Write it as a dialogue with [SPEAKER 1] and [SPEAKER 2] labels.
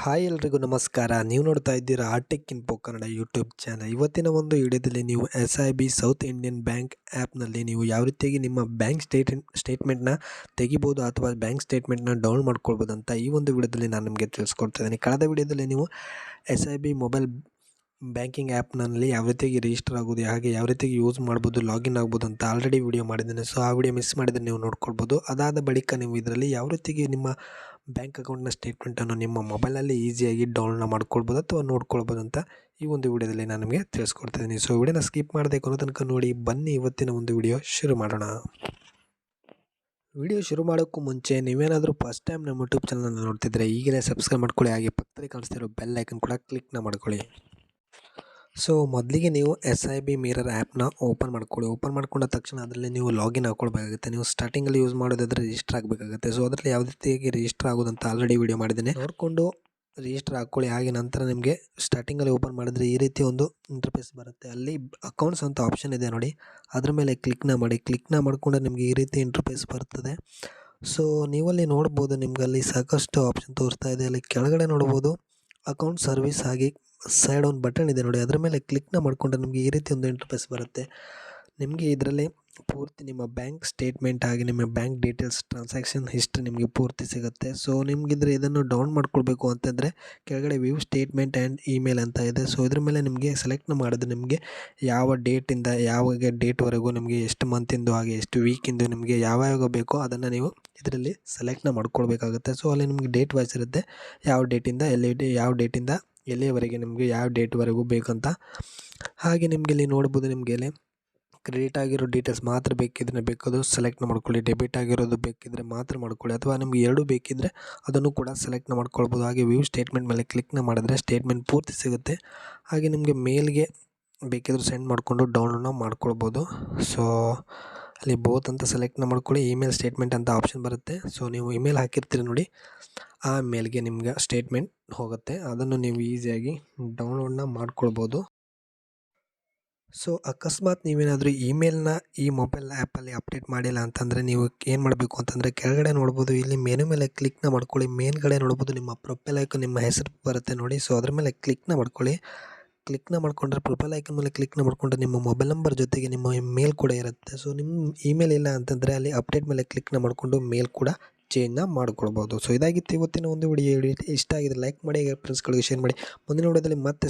[SPEAKER 1] Hi ಎಲ್ರಿಗೂ ನಮಸ್ಕಾರ. ನೀವು ನೋಡ್ತಾ ಇದ್ದೀರಾ tech info Kannada YouTube channel. ಇವತ್ತಿನ ಒಂದು ವಿಡಿಯೋದಲ್ಲಿ ನೀವು SIB ಸೌತ್ ಇಂಡಿಯನ್ ಬ್ಯಾಂಕ್ ಆ್ಯಪ್ನಲ್ಲಿ ನೀವು ಯಾವ ರೀತಿಯಾಗಿ ನಿಮ್ಮ ಬ್ಯಾಂಕ್ ಸ್ಟೇಟ್ಮೆಂಟ್ನ ತೆಗಿಬೋದು ಅಥವಾ ಬ್ಯಾಂಕ್ ಸ್ಟೇಟ್ಮೆಂಟ್ನ ಡೌನ್ ಮಾಡ್ಕೊಳ್ಬೋದು ಅಂತ ಈ ಒಂದು ವಿಡಿಯೋದಲ್ಲಿ ನಾನು ನಿಮಗೆ ತಿಳಿಸ್ಕೊಡ್ತಾ ಇದ್ದೀನಿ. ಕಳೆದ ವಿಡಿಯೋದಲ್ಲಿ ನೀವು SIB ಮೊಬೈಲ್ ಬ್ಯಾಂಕಿಂಗ್ ಆ್ಯಪ್ನಲ್ಲಿ ಯಾವ ರೀತಿಯಾಗಿ ರಿಜಿಸ್ಟರ್ ಆಗೋದು, ಹಾಗೆ ಯಾವ ರೀತಿಯಾಗಿ ಯೂಸ್ ಮಾಡ್ಬೋದು, ಲಾಗಿನ್ ಆಗ್ಬೋದು ಅಂತ ಆಲ್ರೆಡಿ ವಿಡಿಯೋ ಮಾಡಿದ್ದೇನೆ. ಸೊ ಆ ವಿಡಿಯೋ ಮಿಸ್ ಮಾಡಿದರೆ ನೀವು ನೋಡ್ಕೊಳ್ಬೋದು. ಅದಾದ ಬಳಿಕ ನೀವು ಇದರಲ್ಲಿ ಯಾವ ರೀತಿಯಾಗಿ ನಿಮ್ಮ ಬ್ಯಾಂಕ್ ಅಕೌಂಟ್ನ ಸ್ಟೇಟ್ಮೆಂಟನ್ನು ನಿಮ್ಮ ಮೊಬೈಲಲ್ಲಿ ಈಸಿಯಾಗಿ ಡೌನ್ಲೋಡ್ ಮಾಡ್ಕೊಳ್ಬೋದು ಅಥವಾ ನೋಡ್ಕೊಳ್ಬೋದು ಅಂತ ಈ ಒಂದು ವಿಡಿಯೋದಲ್ಲಿ ನಾನು ನಿಮಗೆ ತಿಳಿಸ್ಕೊಡ್ತಾ ಇದ್ದೀನಿ. ಸೊ ವಿಡಿಯೋನ ಸ್ಕಿಪ್ ಮಾಡದೆ ಕೊನೆ ತನಕ ನೋಡಿ. ಬನ್ನಿ ಇವತ್ತಿನ ಒಂದು ವಿಡಿಯೋ ಶುರು ಮಾಡೋಣ. ವಿಡಿಯೋ ಶುರು ಮಾಡೋಕ್ಕೂ ಮುಂಚೆ ನೀವೇನಾದರೂ ಫಸ್ಟ್ ಟೈಮ್ ನಮ್ಮ ಯೂಟ್ಯೂಬ್ ಚಾನಲ್ನ ನೋಡ್ತಿದ್ರೆ ಈಗಲೇ ಸಬ್ಸ್ಕ್ರೈಬ್ ಮಾಡ್ಕೊಳ್ಳಿ, ಹಾಗೆ ಪಕ್ಕದಲ್ಲಿ ಕಾಣಿಸ್ತಿರೋ ಬೆಲ್ ಐಕನ್ ಕೂಡ ಕ್ಲಿಕ್ನ ಮಾಡ್ಕೊಳ್ಳಿ. ಸೊ ಮೊದಲಿಗೆ ನೀವು SIB ಮಿರರ್ ಆ್ಯಪ್ನ ಓಪನ್ ಮಾಡ್ಕೊಳ್ಳಿ. ಓಪನ್ ಮಾಡ್ಕೊಂಡ ತಕ್ಷಣ ಅದರಲ್ಲಿ ನೀವು ಲಾಗಿನ್ ಹಾಕ್ಕೊಳ್ಬೇಕಾಗುತ್ತೆ. ನೀವು ಸ್ಟಾರ್ಟಿಂಗಲ್ಲಿ ಯೂಸ್ ಮಾಡೋದಾದರೆ ರಿಜಿಸ್ಟರ್ ಆಗಬೇಕಾಗುತ್ತೆ. ಸೊ ಅದರಲ್ಲಿ ಯಾವ ರೀತಿಯಾಗಿ ರಿಜಿಸ್ಟರ್ ಆಗೋದಂತ ಆಲ್ರೆಡಿ ವಿಡಿಯೋ ಮಾಡಿದ್ದೇನೆ, ನೋಡಿಕೊಂಡು ರಿಜಿಸ್ಟರ್ ಹಾಕ್ಕೊಳ್ಳಿ. ಹಾಗೆ ನಂತರ ನಿಮಗೆ ಸ್ಟಾರ್ಟಿಂಗಲ್ಲಿ ಓಪನ್ ಮಾಡಿದ್ರೆ ಈ ರೀತಿ ಒಂದು ಇಂಟರ್ಫೇಸ್ ಬರುತ್ತೆ. ಅಲ್ಲಿ ಅಕೌಂಟ್ಸ್ ಅಂತ ಆಪ್ಷನ್ ಇದೆ ನೋಡಿ, ಅದ್ರ ಮೇಲೆ ಕ್ಲಿಕ್ನ ಮಾಡಿ. ಕ್ಲಿಕ್ನ ಮಾಡಿಕೊಂಡ್ರೆ ನಿಮಗೆ ಈ ರೀತಿ ಇಂಟರ್ಫೇಸ್ ಬರ್ತದೆ. ಸೊ ನೀವಲ್ಲಿ ನೋಡ್ಬೋದು, ನಿಮ್ಗೆ ಅಲ್ಲಿ ಸಾಕಷ್ಟು ಆಪ್ಷನ್ ತೋರಿಸ್ತಾ ಇದೆ. ಅಲ್ಲಿ ಕೆಳಗಡೆ ನೋಡ್ಬೋದು ಅಕೌಂಟ್ ಸರ್ವಿಸ್, ಹಾಗೆ ಸೈಡ್ ಒಂದು ಬಟನ್ ಇದೆ ನೋಡಿ, ಅದರ ಮೇಲೆ ಕ್ಲಿಕ್ನ ಮಾಡಿಕೊಂಡ್ರೆ ನಿಮಗೆ ಈ ರೀತಿ ಒಂದು ಇಂಟರ್ಫೇಸ್ ಬರುತ್ತೆ. ನಿಮಗೆ ಇದರಲ್ಲಿ ಪೂರ್ತಿ ನಿಮ್ಮ ಬ್ಯಾಂಕ್ ಸ್ಟೇಟ್ಮೆಂಟ್ ಹಾಗೆ ನಿಮ್ಮ ಬ್ಯಾಂಕ್ ಡೀಟೇಲ್ಸ್, ಟ್ರಾನ್ಸಾಕ್ಷನ್ ಹಿಸ್ಟ್ರಿ ನಿಮಗೆ ಪೂರ್ತಿ ಸಿಗುತ್ತೆ. ಸೊ ನಿಮಗಿದ್ರೆ ಇದನ್ನು ಡೌನ್ ಮಾಡ್ಕೊಳ್ಬೇಕು ಅಂತಂದರೆ ಕೆಳಗಡೆ ವ್ಯೂ ಸ್ಟೇಟ್ಮೆಂಟ್ ಆ್ಯಂಡ್ ಇಮೇಲ್ ಅಂತ ಇದೆ. ಸೊ ಇದ್ರ ಮೇಲೆ ನಿಮಗೆ ಸೆಲೆಕ್ಟ್ನ ಮಾಡಿದ್ರೆ ನಿಮಗೆ ಯಾವ ಡೇಟಿಂದ ಯಾವಾಗ ಡೇಟ್ವರೆಗೂ ನಿಮಗೆ ಎಷ್ಟು ಮಂತಿಂದು ಹಾಗೆ ಎಷ್ಟು ವೀಕಿಂದು ನಿಮಗೆ ಯಾವಾಗ ಬೇಕೋ ಅದನ್ನು ನೀವು ಇದರಲ್ಲಿ ಸೆಲೆಕ್ಟ್ನ ಮಾಡ್ಕೊಳ್ಬೇಕಾಗುತ್ತೆ. ಸೊ ಅಲ್ಲಿ ನಿಮಗೆ ಡೇಟ್ ವೈಸ್ ಇರುತ್ತೆ, ಯಾವ ಡೇಟಿಂದ ಯಾವ ಡೇಟಿಂದ ಎಲ್ಲಿಯವರೆಗೆ ನಿಮಗೆ ಯಾವ ಡೇಟ್ವರೆಗೂ ಬೇಕಂತ. ಹಾಗೆ ನಿಮಗೆ ಇಲ್ಲಿ ನೋಡ್ಬೋದು, ನಿಮಗೆ ಇಲ್ಲಿ ಕ್ರೆಡಿಟ್ ಆಗಿರೋ ಡೀಟೇಲ್ಸ್ ಮಾತ್ರ ಬೇಕಿದ್ರೆ ಬೇಕಾದರೂ ಸೆಲೆಕ್ಟ್ನ ಮಾಡ್ಕೊಳ್ಳಿ, ಡೆಬಿಟ್ ಆಗಿರೋದು ಬೇಕಿದ್ದರೆ ಮಾತ್ರ ಮಾಡ್ಕೊಳ್ಳಿ, ಅಥವಾ ನಿಮಗೆ ಎರಡೂ ಬೇಕಿದ್ದರೆ ಅದನ್ನು ಕೂಡ ಸೆಲೆಕ್ಟ್ನ ಮಾಡ್ಕೊಳ್ಬೋದು. ಹಾಗೆ ವ್ಯೂ ಸ್ಟೇಟ್ಮೆಂಟ್ ಮೇಲೆ ಕ್ಲಿಕ್ನ ಮಾಡಿದ್ರೆ ಸ್ಟೇಟ್ಮೆಂಟ್ ಪೂರ್ತಿ ಸಿಗುತ್ತೆ. ಹಾಗೆ ನಿಮಗೆ ಮೇಲ್ಗೆ ಬೇಕಿದ್ರೂ ಸೆಂಡ್ ಮಾಡಿಕೊಂಡು ಡೌನ್ಲೋಡ್ನ ಮಾಡ್ಕೊಳ್ಬೋದು. ಸೊ ಅಲ್ಲಿ ಬೋತ್ ಅಂತ ಸೆಲೆಕ್ಟ್ನ ಮಾಡ್ಕೊಳ್ಳಿ. ಇಮೇಲ್ ಸ್ಟೇಟ್ಮೆಂಟ್ ಅಂತ ಆಪ್ಷನ್ ಬರುತ್ತೆ. ಸೊ ನೀವು ಇಮೇಲ್ ಹಾಕಿರ್ತೀರಿ ನೋಡಿ, ಆ ಮೇಲ್ಗೆ ನಿಮ್ಗೆ ಸ್ಟೇಟ್ಮೆಂಟ್ ಹೋಗುತ್ತೆ. ಅದನ್ನು ನೀವು ಈಸಿಯಾಗಿ ಡೌನ್ಲೋಡ್ನ ಮಾಡ್ಕೊಳ್ಬೋದು. ಸೊ ಅಕಸ್ಮಾತ್ ನೀವೇನಾದರೂ ಇಮೇಲ್ನ ಈ ಮೊಬೈಲ್ ಆ್ಯಪಲ್ಲಿ ಅಪ್ಡೇಟ್ ಮಾಡಿಲ್ಲ ಅಂತಂದರೆ ನೀವು ಏನು ಮಾಡಬೇಕು ಅಂತಂದರೆ ಕೆಳಗಡೆ ನೋಡ್ಬೋದು, ಇಲ್ಲಿ ಮೆನು ಮೇಲೆ ಕ್ಲಿಕ್ನ ಮಾಡ್ಕೊಳ್ಳಿ. ಮೇಲ್ಗಡೆ ನೋಡ್ಬೋದು ನಿಮ್ಮ ಪ್ರೊಫೈಲ್ ಐಕನ್, ನಿಮ್ಮ ಹೆಸರು ಬರುತ್ತೆ ನೋಡಿ. ಸೊ ಅದ್ರ ಮೇಲೆ ಕ್ಲಿಕ್ನ ಮಾಡ್ಕೊಳ್ಳಿ. ಕ್ಲಿಕ್ನ ಮಾಡ್ಕೊಂಡ್ರೆ ಪ್ರೊಫೈಲ್ ಐಕನ್ ಮೇಲೆ ಕ್ಲಿಕ್ನ ಮಾಡ್ಕೊಂಡ್ರೆ ನಿಮ್ಮ ಮೊಬೈಲ್ ನಂಬರ್ ಜೊತೆಗೆ ನಿಮ್ಮ ಮೇಲ್ ಕೂಡ ಇರುತ್ತೆ. ಸೊ ನಿಮ್ಮ ಇಮೇಲ್ ಇಲ್ಲ ಅಂತಂದರೆ ಅಲ್ಲಿ ಅಪ್ಡೇಟ್ ಮೇಲೆ ಕ್ಲಿಕ್ನ ಮಾಡಿಕೊಂಡು ಮೇಲ್ ಕೂಡ ಚೇಂಜ್ನ ಮಾಡ್ಕೊಳ್ಬೋದು. ಸೊ ಇದಾಗಿತ್ತು ಇವತ್ತಿನ ಒಂದು ವಿಡಿಯೋ. ಇಷ್ಟ ಆಗಿದೆ ಲೈಕ್ ಮಾಡಿ, ಫ್ರೆಂಡ್ಸ್ಗಳಿಗೆ ಶೇರ್ ಮಾಡಿ. ಮುಂದಿನ ವಿಡಿಯೋದಲ್ಲಿ ಮತ್ತೆ